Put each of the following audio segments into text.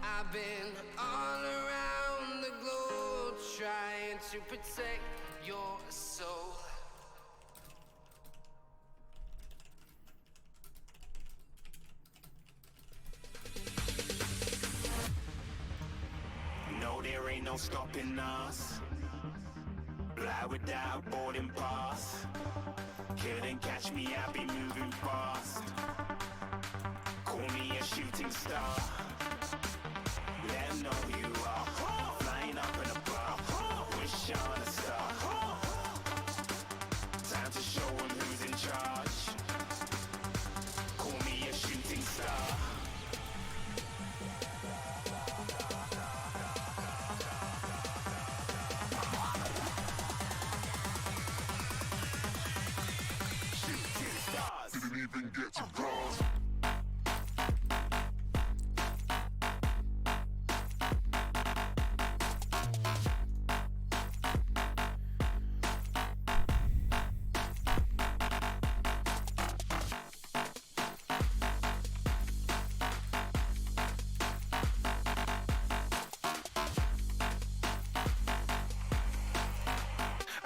I've been all around the globe trying to protect your soul. No, there ain't no stopping us. Fly without boarding pass. Couldn't catch me, I be moving fast. Call me a shooting star. Let 'em know who you are. Flying up in a bar. Wish on a star. Time to show 'em who's in charge. Call me a shooting star. Didn't even get to cross.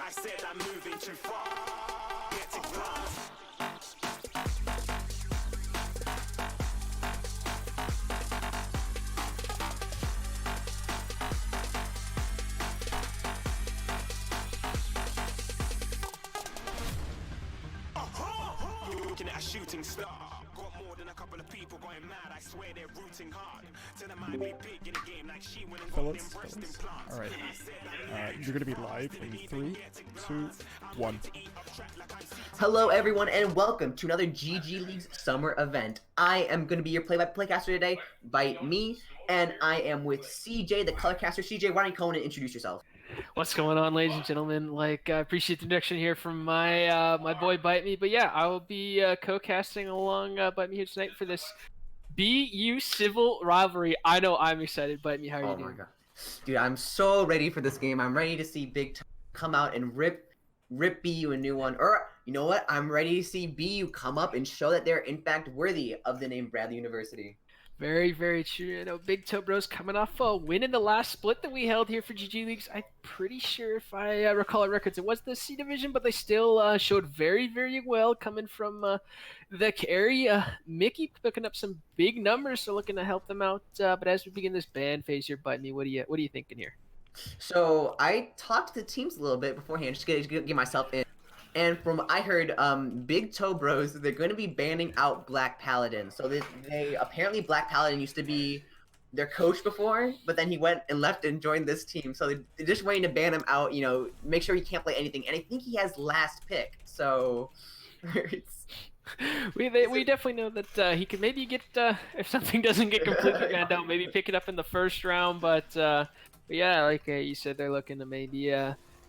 I said I'm moving too far. Get to class. Looking at a shooting star. Got more than a couple of people going mad. I swear they're rooting hard. Tell them I'd be big in a game like she went and got them breast implants. All right. You're gonna be live in 3, 2, 1. Hello, everyone, and welcome to another GG League's summer event. I am going to be your play-by-play caster today, Bite Me, and I am with CJ, the color caster. CJ, why don't you come in and introduce yourself? What's going on, ladies and gentlemen? I appreciate the introduction here from my my boy Bite Me. But yeah, I will be co-casting along Bite Me here tonight for this BU Civil Rivalry. I know I'm excited. Bite Me, how are you Oh doing? my god. Dude, I'm so ready for this game. I'm ready to see Big Tom come out and rip BU a new one. Or, you know what? I'm ready to see BU come up and show that they're, in fact, worthy of the name Bradley University. Very, very true. You know, Big Toe Bros coming off a win in the last split that we held here for GG Leagues. I'm pretty sure, if I recall our records, it was the C Division, but they still showed very, very well coming from the carry. Mickey picking up some big numbers, so looking to help them out. But as we begin this ban phase here, Bite Me, what are you thinking here? So I talked to the teams a little bit beforehand, just to get myself in. And from what I heard, Big Toe Bros, they're going to be banning out Black Paladin. So they apparently Black Paladin used to be their coach before, but then he went and left and joined this team. So they're just waiting to ban him out. You know, make sure he can't play anything. And I think he has last pick. So it's... we definitely know that he could maybe get if something doesn't get completely banned out, maybe pick it up in the first round. But yeah, like you said, they're looking to maybe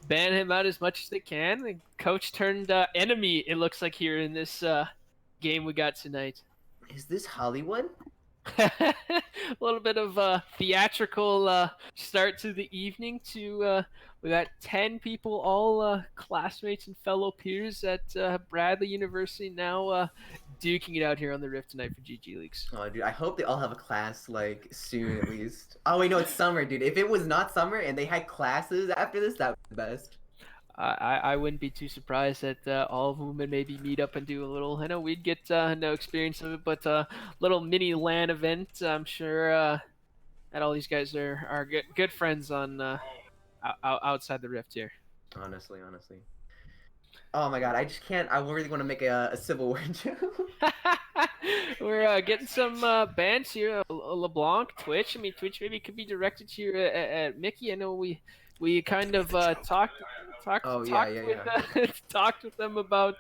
ban him out as much as they can. The coach turned enemy, it looks like, here in this game we got tonight. Is this Hollywood? A little bit of theatrical start to the evening. We got 10 people, all classmates and fellow peers at Bradley University, now duking it out here on the Rift tonight for GG Leagues. Oh, dude, I hope they all have a class, like, soon at least. Oh, wait, no, it's summer, dude. If it was not summer and they had classes after this, that would be the best. I wouldn't be too surprised that all of them would maybe meet up and do a little. I know we'd get no experience of it, but little mini LAN event. I'm sure that all these guys are good friends on outside the Rift here. Honestly. Oh my god, I just can't. I really want to make a Civil War joke. We're getting some bans here. LeBlanc, Twitch. I mean, Twitch maybe could be directed here at Mickey. I know we kind of talked with them about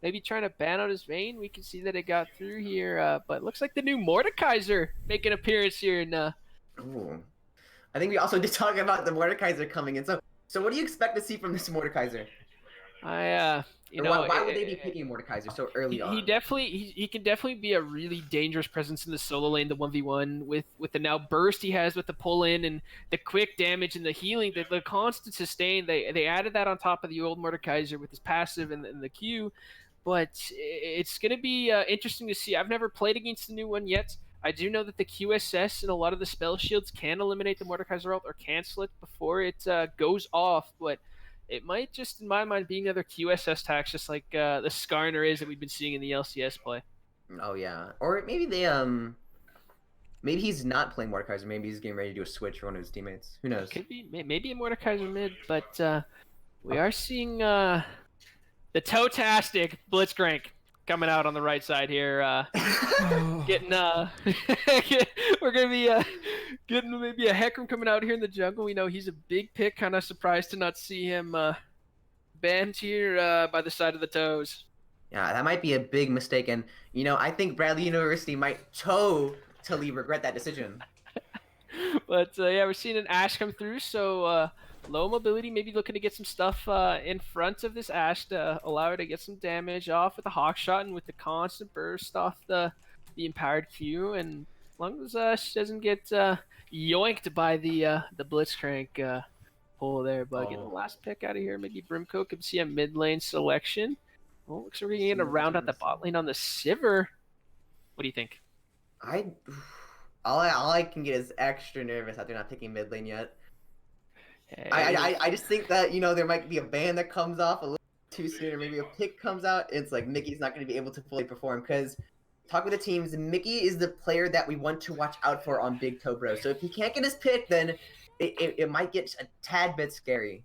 maybe trying to ban out his vein. We can see that it got through here, but it looks like the new Mordekaiser making an appearance here. Ooh. I think we also did talk about the Mordekaiser coming in. So what do you expect to see from this Mordekaiser? Why would they be picking Mordekaiser so early on? He can definitely be a really dangerous presence in the solo lane, the 1v1 with the now burst he has with the pull in and the quick damage and the healing, the constant sustain. They added that on top of the old Mordekaiser with his passive and the Q, but it's gonna be interesting to see. I've never played against the new one yet. I do know that the QSS and a lot of the spell shields can eliminate the Mordekaiser ult or cancel it before it goes off, but it might just, in my mind, be another QSS tax, just like the Skarner is that we've been seeing in the LCS play. Oh yeah, or maybe they maybe he's not playing Mordekaiser. Maybe he's getting ready to do a switch for one of his teammates. Who knows? Could be maybe a Mordekaiser mid, but we are seeing the Totastic Blitzcrank coming out on the right side here. Getting we're gonna be getting maybe a Hecarim coming out here in the jungle. We know he's a big pick. Kind of surprised to not see him banned here by the side of the toes. Yeah, that might be a big mistake, and I think Bradley University might totally regret that decision. But yeah, we're seeing an Ashe come through, so low mobility, maybe looking to get some stuff in front of this Ashe to allow her to get some damage off with the Hawk Shot and with the constant burst off the empowered Q. And as long as she doesn't get yoinked by the Blitzcrank pull there, but getting the last pick out of here, maybe Brimco could see a mid lane selection. Well, looks like we're going to get a round out the bot lane on the Sivir. What do you think? All I can get is extra nervous that they're not picking mid lane yet. Hey. I just think that there might be a ban that comes off a little too soon, or maybe a pick comes out. It's like Mickey's not going to be able to fully perform because talk with the teams. Mickey is the player that we want to watch out for on Big Toe Bros. So if he can't get his pick, then it might get a tad bit scary.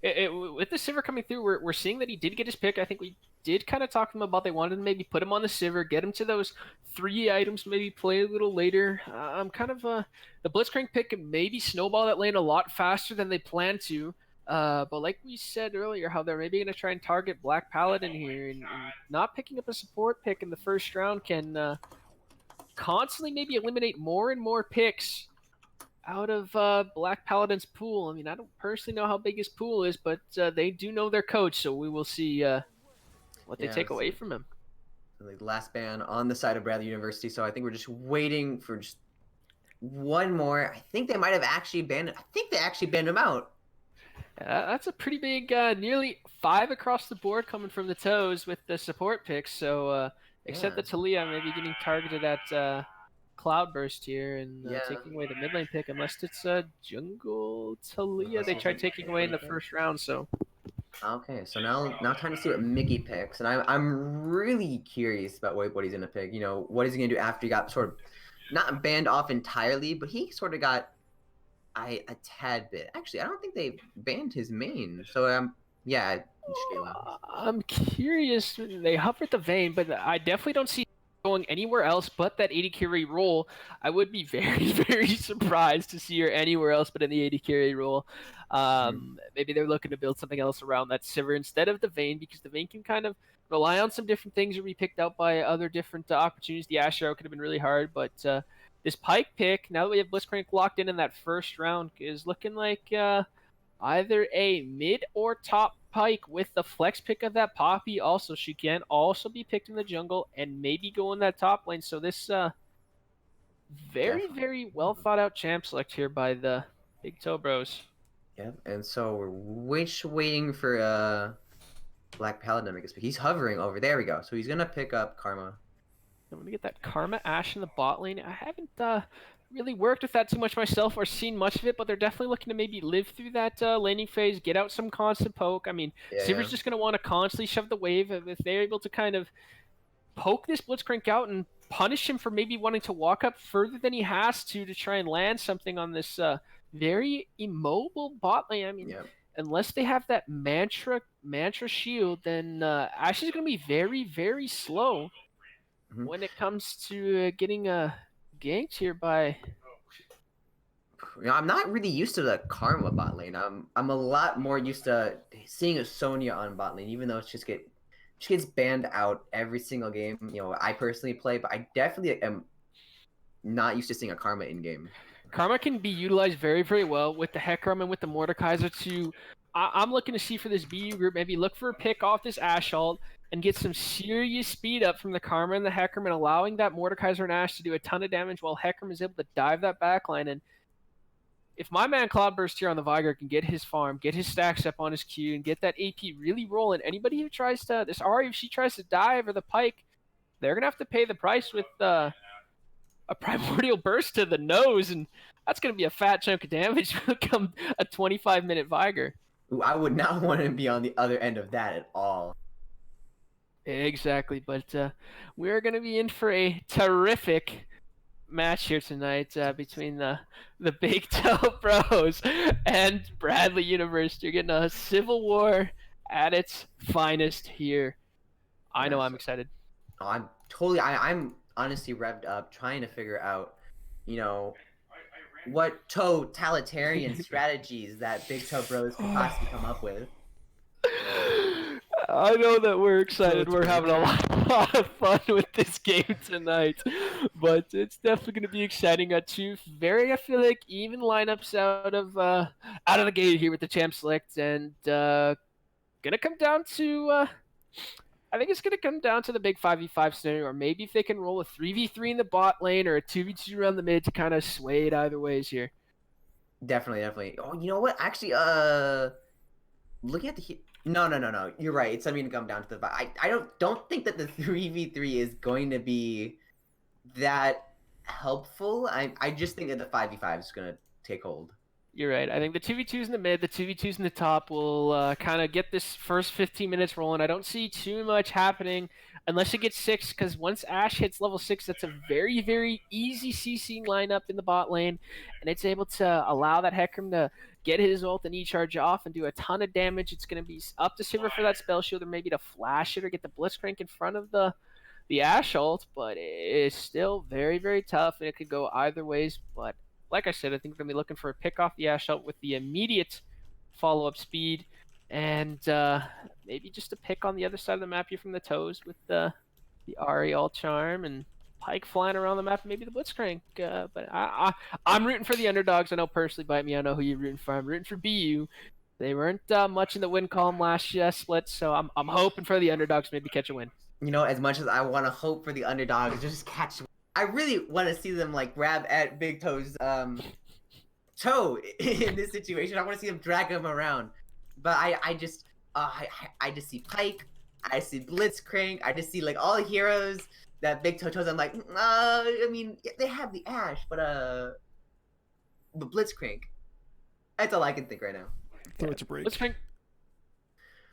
With the Sivir coming through, we're seeing that he did get his pick. I think we did kind of talk to him about they wanted to maybe put him on the Sivir, get him to those 3 items, maybe play a little later. I'm kind of the Blitzcrank pick can maybe snowball that lane a lot faster than they plan to. But like we said earlier, how they're maybe going to try and target Black Paladin here, and not picking up a support pick in the first round can constantly maybe eliminate more and more picks out of Black Paladin's pool. I mean, I don't personally know how big his pool is, but they do know their coach, so we will see what they take away from him. The last ban on the side of Bradley University, so I think we're just waiting for just one more. I think they might have actually banned. I think they actually banned him out. That's a pretty big, nearly 5 across the board coming from the toes with the support picks. So except the Talia maybe getting targeted at Cloudburst here and taking away the mid lane pick, unless it's jungle Talia they tried taking away in the first round. So okay, so now time to see what Mickey picks, and I'm really curious about what he's gonna pick. What is he gonna do after he got sort of not banned off entirely, but he sort of got a tad bit. Actually, I don't think they banned his main, so yeah. I'm curious. They hovered the Vayne, but I definitely don't see going anywhere else but that 80 carry role. I would be very, very surprised to see her anywhere else but in the 80 carry role. Maybe they're looking to build something else around that Sivir instead of the Vayne, because the Vayne can kind of rely on some different things or be picked out by other different opportunities. The Ashe Arrow could have been really hard, but this Pyke pick, now that we have Blitzcrank locked in that first round, is looking like either a mid or top Pyke with the flex pick of that Poppy. Also, she can also be picked in the jungle and maybe go in that top lane. So this very well thought out champ select here by the Big Toe Bros. Yep, and so we're waiting for Black Paladin to make his pick. He's hovering over. There we go. So he's gonna pick up Karma. I'm gonna get that Karma Ashe in the bot lane. I haven't really worked with that too much myself or seen much of it, but they're definitely looking to maybe live through that laning phase, get out some constant poke. I mean, Sivir's just going to want to constantly shove the wave. If they're able to kind of poke this Blitzcrank out and punish him for maybe wanting to walk up further than he has to try and land something on this very immobile bot lane. I mean, unless they have that mantra shield, then Ashe is going to be very, very slow when it comes to getting ganked here by. I'm not really used to the Karma bot lane. I'm a lot more used to seeing a Sonya on bot lane, even though she gets banned out every single game. I personally play, but I definitely am not used to seeing a Karma in game. Karma can be utilized very, very well with the Hecarim and with the Mordekaiser too. I'm looking to see for this BU group, maybe look for a pick off this Ashe ult and get some serious speed up from the Karma and the Hecarim, and allowing that Mordekaiser and Ashe to do a ton of damage while Hecarim is able to dive that backline. And if my man Cloudburst here on the Viger can get his farm, get his stacks up on his Q, and get that AP really rolling, anybody who tries to, this Ahri, if she tries to dive or the Pyke, they're going to have to pay the price with a primordial burst to the nose, and that's going to be a fat chunk of damage come a 25-minute Vigor. Ooh, I would not want to be on the other end of that at all. Exactly, but we're going to be in for a terrific match here tonight between the Big Toe Bros and Bradley University. You're getting a civil war at its finest here. I know I'm excited. I'm honestly revved up trying to figure out, what totalitarian strategies that Big Toe Bros could possibly come up with. I know that we're excited. We're having a lot of fun with this game tonight, but it's definitely going to be exciting. Got two I feel like, even lineups out of the gate here with the champ select, and gonna come down to. I think it's going to come down to the big 5v5 scenario, or maybe if they can roll a 3v3 in the bot lane or a 2v2 around the mid to kind of sway it either ways here. Definitely. Oh, you know what? Actually, looking at the no. You're right. It's going to come down to the. I don't think that the 3v3 is going to be that helpful. I just think that the 5v5 is going to take hold. You're right. I think the 2v2s in the mid, the 2v2s in the top will kind of get this first 15 minutes rolling. I don't see too much happening unless it gets 6, because once Ashe hits level 6, that's a very, very easy CC lineup in the bot lane, and it's able to allow that Hecarim to get his ult and E-charge off and do a ton of damage. It's going to be up to Sivir for that spell shield, or maybe to flash it or get the Blitzcrank in front of the Ashe ult, but it's still very, very tough, and it could go either ways, but like I said, I think we're going to be looking for a pick off the Ashe ult with the immediate follow-up speed, and maybe just a pick on the other side of the map here from the toes with the Ahri All Charm and Pyke flying around the map, and maybe the Blitzcrank. But I'm rooting for the underdogs. I know personally, Bite Me, I know who you're rooting for. I'm rooting for BU. They weren't much in the win column last split, so I'm hoping for the underdogs to maybe catch a win. As much as I want to hope for the underdogs, just catch. I really want to see them grab at Big Toe's toe in this situation. I want to see them drag him around, but I just see Pyke, I see Blitzcrank, I just see all the heroes that Big Toe chose. I'm like, they have the Ashe, but Blitzcrank. That's all I can think right now. Throw it to break. Blitzcrank.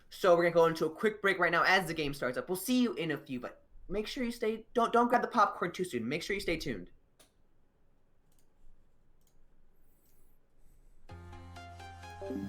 So we're gonna go into a quick break right now as the game starts up. We'll see you in a few, but make sure you stay. Don't grab the popcorn too soon. Make sure you stay tuned. I'm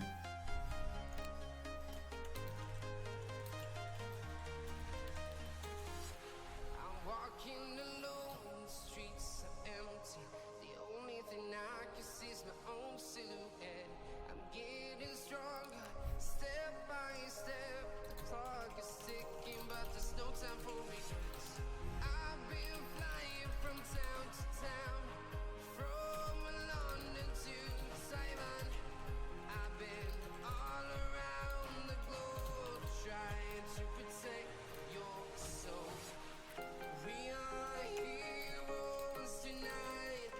walking alone, the streets are empty. The only thing I can see is my own silhouette. I'm getting stronger, step by step. The clock is ticking, but there's no time for regrets. I've been flying from town to town, from London to Taiwan. I've been all around the globe, trying to protect your soul. We are heroes tonight.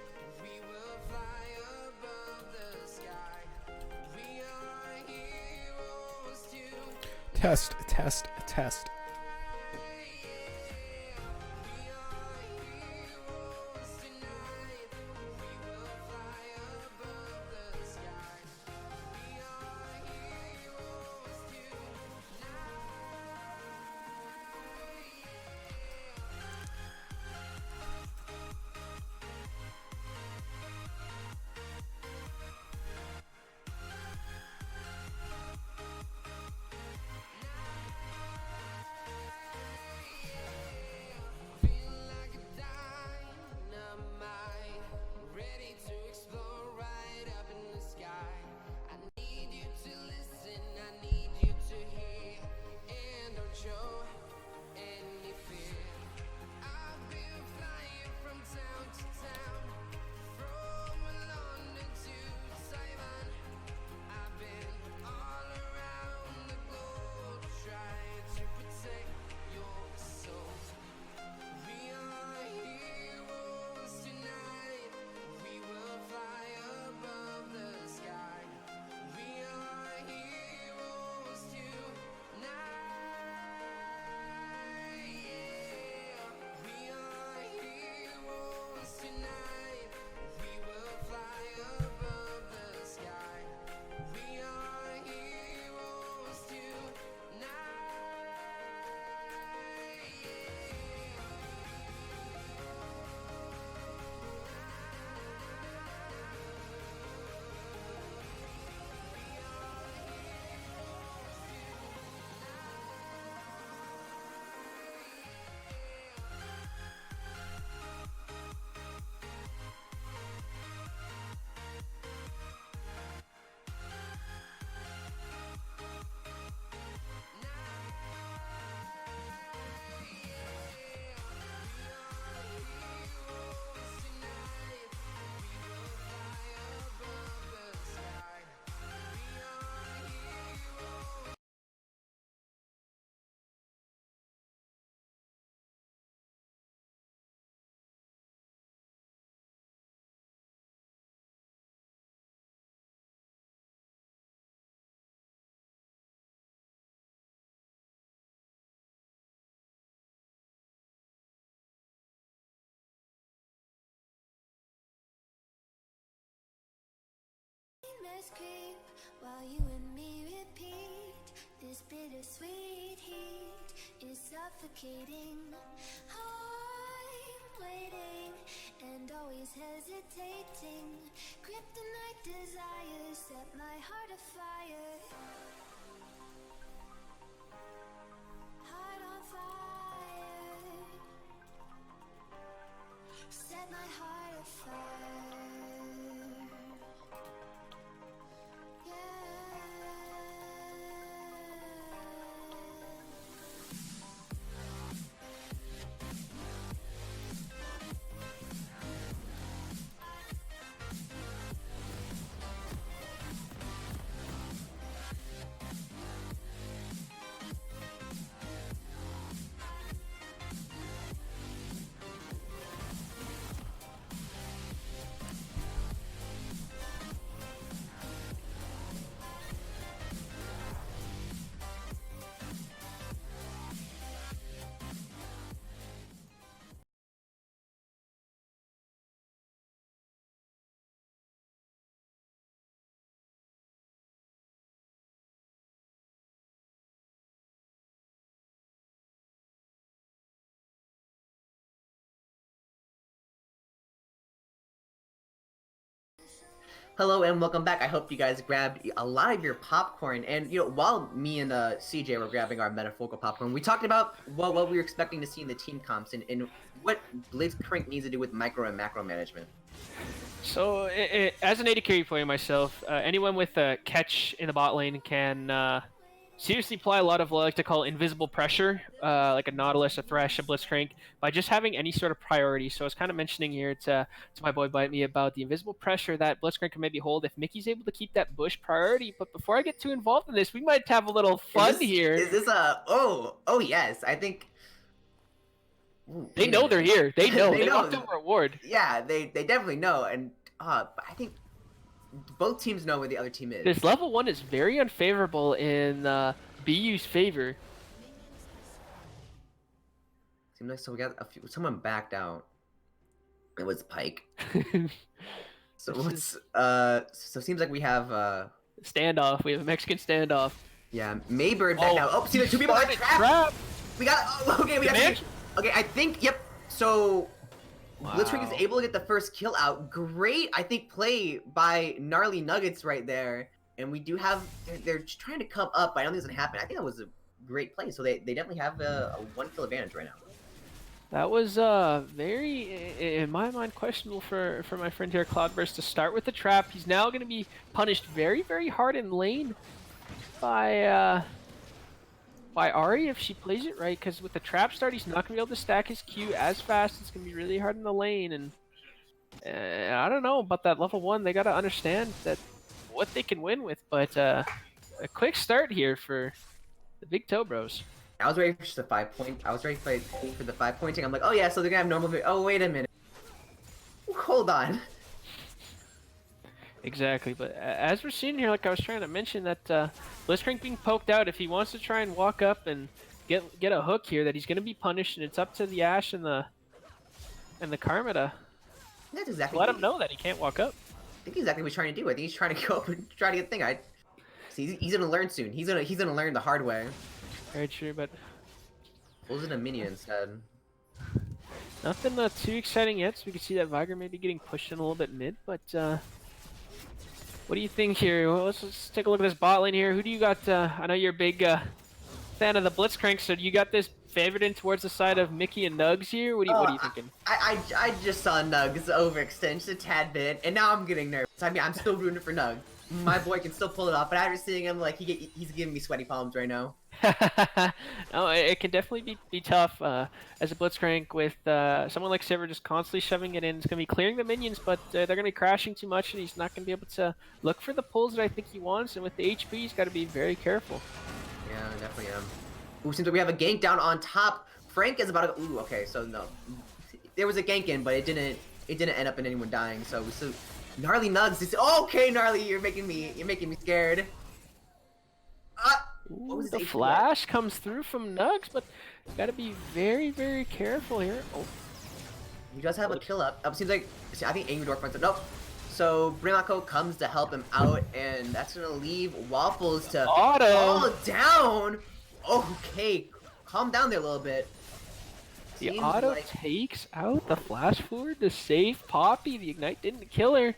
We will fly above the sky. We are heroes tonight. Test. We are heroes tonight. We will fly above the sky. We are heroes tonight. darkness creep while you and me repeat. This bittersweet heat is suffocating. I'm waiting and always hesitating. Kryptonite desires set my heart afire. Heart on fire. Set my heart afire. Hello and welcome back. I hope you guys grabbed a lot of your popcorn. And while me and CJ were grabbing our metaphorical popcorn, we talked about what we were expecting to see in the team comps and what Blitzcrank needs to do with micro and macro management. So, as an AD carry player myself, anyone with a catch in the bot lane can seriously apply a lot of what I like to call invisible pressure, like a Nautilus, a Thresh, a Blitzcrank, by just having any sort of priority. So I was kind of mentioning here to my boy Bite Me about the invisible pressure that Blitzcrank can maybe hold if Mickey's able to keep that bush priority. But before I get too involved in this, we might have a little fun here. Is this a... Oh yes, I think... Ooh, they know they're here. They know. They know. walked over a ward. Yeah, they definitely know. And I think both teams know where the other team is. This level 1 is very unfavorable in BU's favor. Seems like we got someone backed out. It was Pike. So so it seems like we have standoff. We have a Mexican standoff. Yeah, Maybird backed out. Oh, see the two people got trapped. We got okay, I think so Blitzcrank is able to get the first kill out. Great, I think, play by Gnarly Nuggets right there. And we do have, they're trying to come up, but I don't think it's going to happen. I think that was a great play. So they definitely have a 1 kill advantage right now. That was very, in my mind, questionable for my friend here, Cloudburst, to start with the trap. He's now going to be punished very, very hard in lane by Ari if she plays it right, because with the trap start, he's not going to be able to stack his Q as fast. It's going to be really hard in the lane, and I don't know about that level 1. They got to understand that what they can win with, but a quick start here for the Big Toe Bros. I was ready for just a 5-point. I was ready for the 5-pointing. I'm like, oh yeah, so they're gonna have normal. Oh wait a minute. Hold on. Exactly, but as we're seeing here, like I was trying to mention, that Blitzcrank being poked out, if he wants to try and walk up and get a hook here, that he's going to be punished, and it's up to the Ashe and the Karma to That's exactly let him know that he can't walk up. I think exactly what he's trying to do. I think he's trying to go up and try to get the thing. See, he's gonna learn soon. He's gonna learn the hard way. Very true, but Pulls in a minion instead. nothing too exciting yet. So we can see that Viger may be getting pushed in a little bit mid, but what do you think here? Well, let's take a look at this bot lane here. Who do you got? I know you're a big fan of the Blitzcrank, so do you got this favored in towards the side of Mickey and Nugs here? What are you thinking? I just saw Nugs overextend just a tad bit, and now I'm getting nervous. I mean, I'm still rooting for Nugs. My boy can still pull it off, but after seeing him, like, he's giving me sweaty palms right now. No, it can definitely be tough as a Blitzcrank with someone like Sivir just constantly shoving it in. It's going to be clearing the minions, but they're going to be crashing too much, and he's not going to be able to look for the pulls that I think he wants. And with the HP, he's got to be very careful. Yeah, I definitely am. Ooh, seems like we have a gank down on top. Frank is about to. Ooh, okay, so no, there was a gank in, but it didn't end up in anyone dying. So Gnarly Nugs. Okay, Gnarly, you're making me scared. What was the his flash comes through from Nugs, but got to be very, very careful here. Oh, he does have a kill up. Seems like I think Angry Dwarf wants it. Nope. So Brimako comes to help him out, and that's gonna leave Waffles to Auto. fall down. Okay, calm down there a little bit. The Seems auto like takes out the flash forward to save Poppy. The Ignite didn't kill her.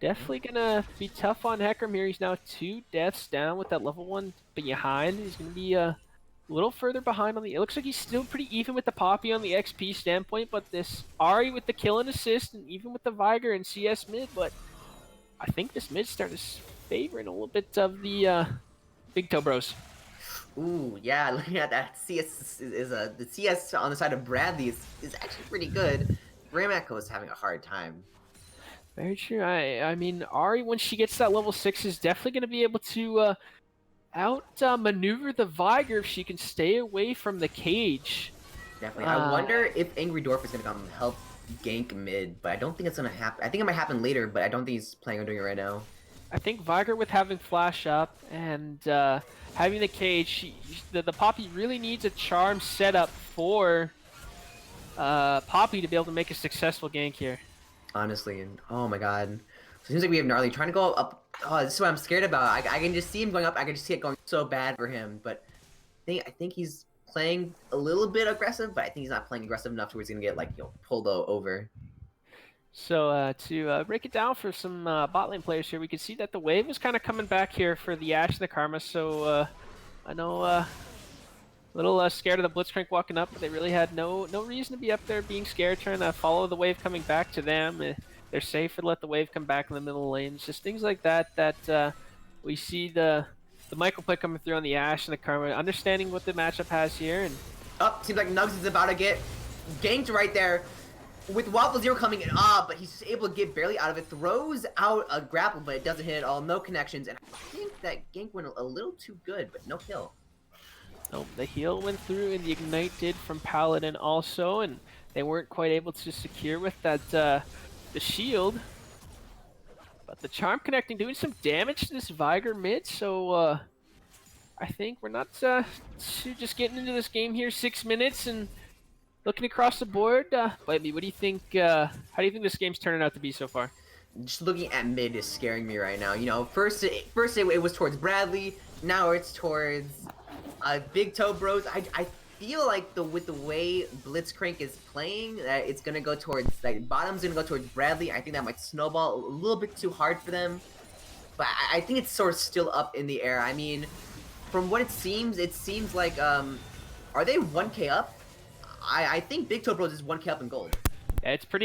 Definitely gonna be tough on Hecarim here. He's now 2 deaths down with that level 1 behind. He's gonna be a little further behind on the... It looks like he's still pretty even with the Poppy on the XP standpoint, but this Ari with the kill and assist, and even with the Viger and CS mid, but I think this mid start is favoring a little bit of the Big Toe Bros. ooh, yeah, looking at that CS the CS on the side of Bradley is actually pretty good. Brimako is having a hard time. Very true. I mean, Ari, once she gets to that level 6, is definitely going to be able to maneuver the Viger if she can stay away from the cage. Definitely. I wonder if Angry Dwarf is gonna come help gank mid, but I don't think it's gonna happen. I think it might happen later, but I don't think he's planning on doing it right now. I think Viger with having flash up and having the cage, the Poppy really needs a charm setup for Poppy to be able to make a successful gank here. Honestly, and oh my god. So it seems like we have Gnarly trying to go up. Oh, this is what I'm scared about. I can just see him going up. I can just see it going so bad for him. But I think he's playing a little bit aggressive, but I think he's not playing aggressive enough to where he's gonna get like pulled over. So to break it down for some bot lane players here, we can see that the wave is kind of coming back here for the Ashe and the Karma. So I know a little scared of the Blitzcrank walking up, but they really had no reason to be up there being scared, trying to follow the wave coming back to them. They're safer to let the wave come back in the middle lane. It's just things like that we see the microplay coming through on the Ashe and the Karma, understanding what the matchup has here. And Seems like Nugs is about to get ganked right there. With Waffle Zero coming in, but he's able to get barely out of it. Throws out a grapple, but it doesn't hit at all. No connections, and I think that gank went a little too good, but no kill. oh, the heal went through, and the Ignite did from Paladin also, and they weren't quite able to secure with that the shield. But the charm connecting, doing some damage to this Viger mid, so I think we're not just getting into this game here. 6 minutes and looking across the board. What do you think? How do you think this game's turning out to be so far? Just looking at mid is scaring me right now. You know, first it was towards Bradley. Now it's towards Big Toe Bros. I feel like with the way Blitzcrank is playing, that it's gonna go towards bottom's gonna go towards Bradley. I think that might snowball a little bit too hard for them. But I think it's sort of still up in the air. I mean, from what it seems like are they 1K up? I think Big Toe Bros is 1K up in gold. Yeah, it's pretty